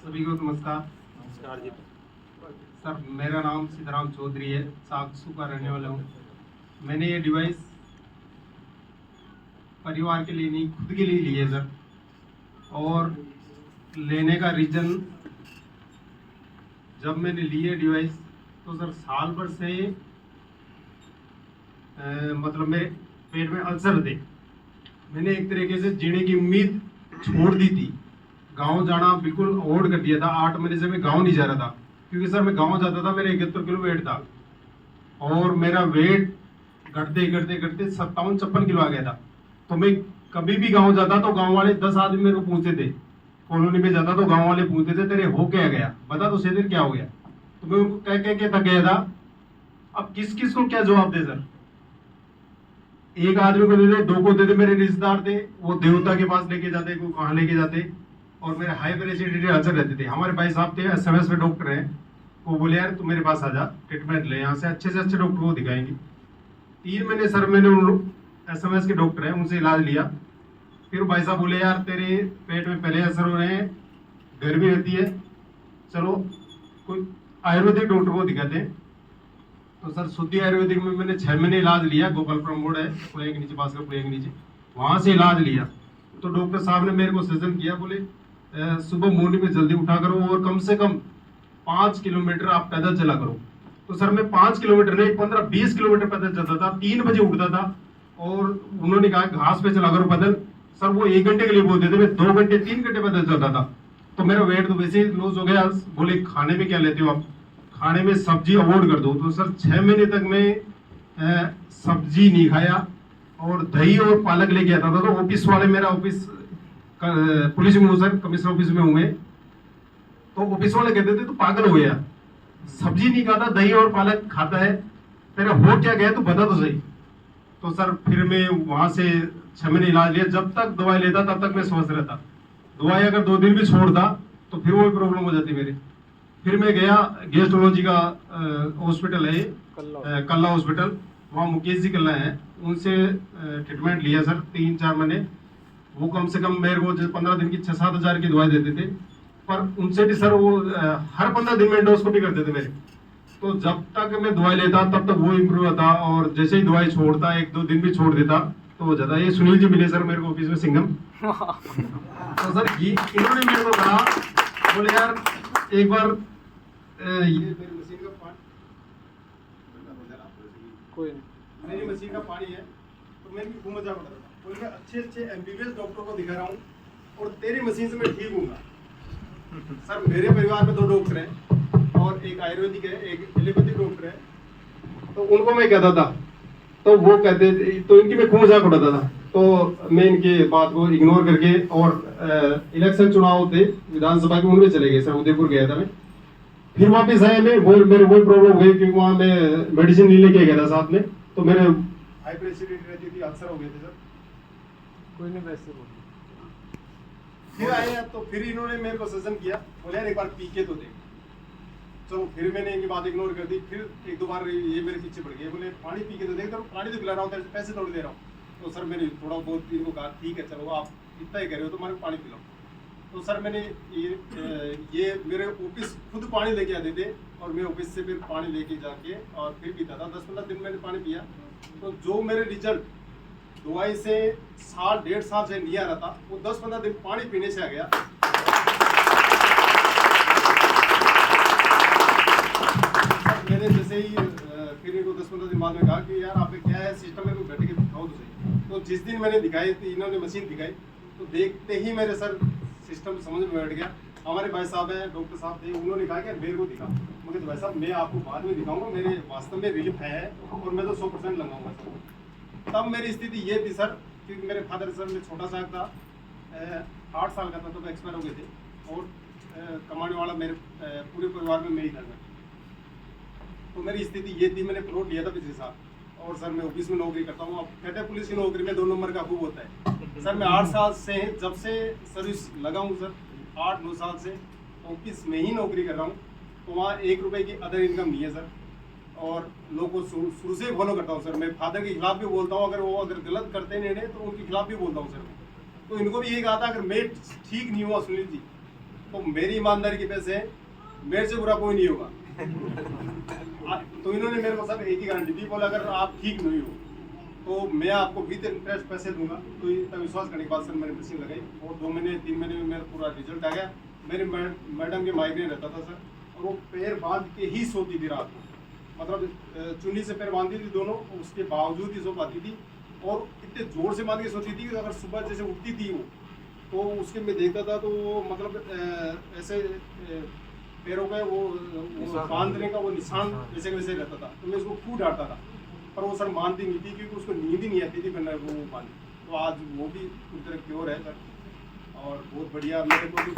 सभी को नमस्कार। नमस्कार जी। सर, मेरा नाम सीताराम चौधरी है, सागसू का रहने वाला हूँ। मैंने ये डिवाइस परिवार के लिए नहीं, खुद के लिए ली है सर। और लेने का रीज़न, जब मैंने ली है डिवाइस तो सर साल भर से मतलब मेरे पेट में अल्सर थे। मैंने एक तरीके से जीने की उम्मीद छोड़ दी थी। गांव जाना बिल्कुल अवॉइड कर दिया था। 8 महीने से मैं गांव नहीं जा रहा था, क्योंकि सर मैं गांव जाता था, मेरा 71 किलो वेट था और मेरा वेट घटते घटते घटते 57-56 किलो आ गया था। तो मैं कभी भी गांव जाता तो गांव वाले 10 आदमी मेरे को पूछते थे। कॉलोनी में जाता तो गांव वाले पूछते थे, तेरे हो क्या गया, बता तो सही, क्या हो गया। तो मैं उनको कह के थक गया था। अब किस किस को क्या जवाब दे सर। एक आदमी को दे दे, दो को दे दे। मेरे रिश्तेदार थे, वो देवता के पास लेके जाते, को कहाँ लेके जाते। और मेरे हाइपर एसिडिटी अल्सर रहते थे। हमारे भाई साहब थे, एसएमएस में डॉक्टर हैं, वो बोले यार तू मेरे पास आ जा, ट्रीटमेंट ले, यहाँ से अच्छे डॉक्टर को दिखाएंगे। 3 महीने सर मैंने उन एसएमएस के डॉक्टर हैं उनसे इलाज लिया। फिर भाई साहब बोले यार तेरे पेट में पहले असर हो रहे हैं, गर्मी रहती है, चलो कोई आयुर्वेदिक डॉक्टर को दिखाते हैं। तो सर शुद्धि आयुर्वेदिक में मैंने 6 महीने इलाज लिया। गोपालपुरम मोड़ है, पुणे के नीचे, भास्कर पुणे के नीचे, वहां से इलाज लिया। तो डॉक्टर साहब ने मेरे को सजेशन किया, बोले सुबह मॉर्निंग में जल्दी उठा करो और कम से कम 5 किलोमीटर आप पैदल चला करो। तो सर मैं 5 किलोमीटर नहीं, 15-20 किलोमीटर पैदल चलता था। 3 बजे उठता था और उन्होंने कहा घास पे चला करो पैदल। सर वो 1 घंटे के लिए बोलते थे, मैं 2 घंटे 3 घंटे पैदल चलता था। तो मेरा वेट तो वैसे ही लूज हो गया। बोले खाने में क्या लेते हो आप, खाने में सब्जी अवॉइड कर दो। तो सर 6 महीने तक मैं सब्जी नहीं खाया और दही और पालक लेके आता था। तो ऑफिस वाले, मेरा ऑफिस पुलिस में हूँ सर, कमिश्नर ऑफिस में हूँ मैं। तो ऑफिस वाले कहते थे तू पागल हो गया, सब्जी नहीं खाता, दही और पालक खाता है, तेरा हो क्या गया, तू बता तो सही। तो सर फिर मैं वहां से 6 महीने इलाज लिया। जब तक दवाई लेता तब तक मैं स्वस्थ रहता। दवाई अगर 2 दिन भी छोड़ता तो फिर वो प्रॉब्लम हो जाती मेरी। फिर मैं गया, गेस्ट्रोलॉजी का हॉस्पिटल है कल्ला हॉस्पिटल, वहाँ मुकेश जी कल्ला है, उनसे ट्रीटमेंट लिया सर 3-4 महीने। वो कम से कम मेरे को 15 दिन की 6-7 हज़ार की दवाई देते थे। पर उनसे भी सर वो हर 15 दिन में एंडोस्कोपी करते थे मेरे। तो जब तक मैं दवाई लेता तब तक वो इम्प्रूव होता, और जैसे ही दवाई छोड़ता, 1-2 दिन भी छोड़ देता तो हो जाता। ये सुनील जी मिले सर मेरे को ऑफिस में, सिंघम। तो सर ये इन्होंने मेरे को कहा, बोले यार एक बार ये मेरी मशीन का पानी, कोई मेरी मशीन का पानी है। तो मैं भी खूब मजा उठा था। बोले मैं अच्छे एमबीबीएस डॉक्टर को दिखा रहा हूँ और तेरी मशीन से मैं ठीक हूँगा। सर मेरे परिवार में 2 डॉक्टर हैं और एक आयुर्वेदिक है, एक एलोपैथिक डॉक्टर है। तो उनको मैं कहता था तो वो कहते थे, तो इनकी मैं खूब मजाक उड़ाता था। तो मैं इनकी बात को इग्नोर करके, और इलेक्शन चुनाव थे विधानसभा के, उनमें चले गए सर। उदयपुर गया था मैं, फिर वापस आया मैं, मेरे वही प्रॉब्लम हो गई, क्योंकि वहाँ मैं मेडिसिन नहीं लेके गया था साथ में। तो मेरे हाइपर एसिडिटी रहती थी, अल्सर हो गए थे सर। कोई नहीं, वैसे फिर आए तो फिर इन्होंने मेरे को सजेशन किया, बोले यार एक बार पी के तो देख। चलो फिर मैंने इनकी बात इग्नोर कर दी। फिर 1-2 बार ये मेरे पीछे पड़ गए, बोले पानी पी के तो देख। तो पानी तो पिला रहा हूँ, पैसे थोड़ी दे रहा हूँ। तो सर मैंने थोड़ा बहुत इनको कहा ठीक है चलो आप इतना ही कर रहे हो तो मैं पानी पिलाऊँ। तो सर मैंने ये मेरे ऑफिस खुद पानी लेके आते थे और मैं ऑफिस से फिर पानी लेके जाके और फिर पीता था। 10-15 दिन मैंने पानी पिया। तो जो मेरे रिजल्ट दवाई से 1.5 साल से नहीं आ रहा था, वो 10-15 दिन पानी पीने से आ गया। मैंने जैसे ही फिर इनको 10-15 दिन बाद में कहा कि यार आप क्या है सिस्टम में, बैठ के दिखाओ तो सही। तो जिस दिन मैंने दिखाई थी, इन्होंने मशीन दिखाई, तो देखते ही मेरे सर सिस्टम समझ में बैठ गया। हमारे भाई साहब हैं, डॉक्टर साहब थे, उन्होंने कहा कि मेरे को दिखा। मुझे तो भाई साहब मैं आपको बाद में दिखाऊंगा, मेरे वास्तव में रिलीफ है और मैं तो 100% लगाऊंगा। तब मेरी स्थिति ये थी सर, क्योंकि मेरे फादर सर में छोटा सा था, 8 साल का था तो एक्सपायर हो गए थे, और कमाने वाला मेरे पूरे परिवार में मैं ही था। तो मेरी स्थिति ये थी, मैंने प्लॉट लिया था पिछले साल, और सर मैं ऑफिस में नौकरी करता हूँ। अब कहते हैं पुलिस की नौकरी में 2 नंबर का खूब होता है। सर मैं 8 साल से, जब से सर्विस लगा हूँ सर, 8-9 साल से ऑफिस में ही नौकरी कर रहा हूँ। तो वहाँ 1 रुपये की अदर इनकम नहीं है सर, और लोगों को शुरू से फॉलो करता हूँ सर। मैं फादर के खिलाफ भी बोलता हूँ, अगर गलत करते निर्णय तो उनके खिलाफ भी बोलता हूँ सर। तो इनको भी ये कहा था अगर मैं ठीक नहीं हुआ सुनील जी तो मेरी ईमानदारी की वजह से मेरे से बुरा कोई नहीं होगा। तो इन्होंने मेरे को सर एक ही गारंटी दी, बोला अगर आप ठीक नहीं हो तो मैं आपको विद इंटरेस्ट पैसे दूंगा। तो इतना विश्वास करने के बाद सर मैंने मशीन लगाई और 2 महीने 3 महीने में मेरा पूरा रिजल्ट आ गया। मेरे मैडम के माइग्रेन रहता था सर, और वो पैर बांध के ही सोती थी रात को, मतलब चुन्नी से पैर बांधती थी दोनों, उसके बावजूद ही सो पाती थी। और इतने जोर से बांध के सोती थी कि अगर सुबह जैसे उठती थी वो, तो उसके मैं देखता था तो वो मतलब ऐसे पैरों का वो बांधने का वो निशान वैसे वैसे रहता था। तो मैं उसको खूब डांटता था, पर वो सर मानती नहीं थी क्योंकि उसको नींद ही नहीं आती थी बिना वो बांध। तो आज वो भी पूरी तरह क्योर है सर, और बहुत बढ़िया मेरे को भी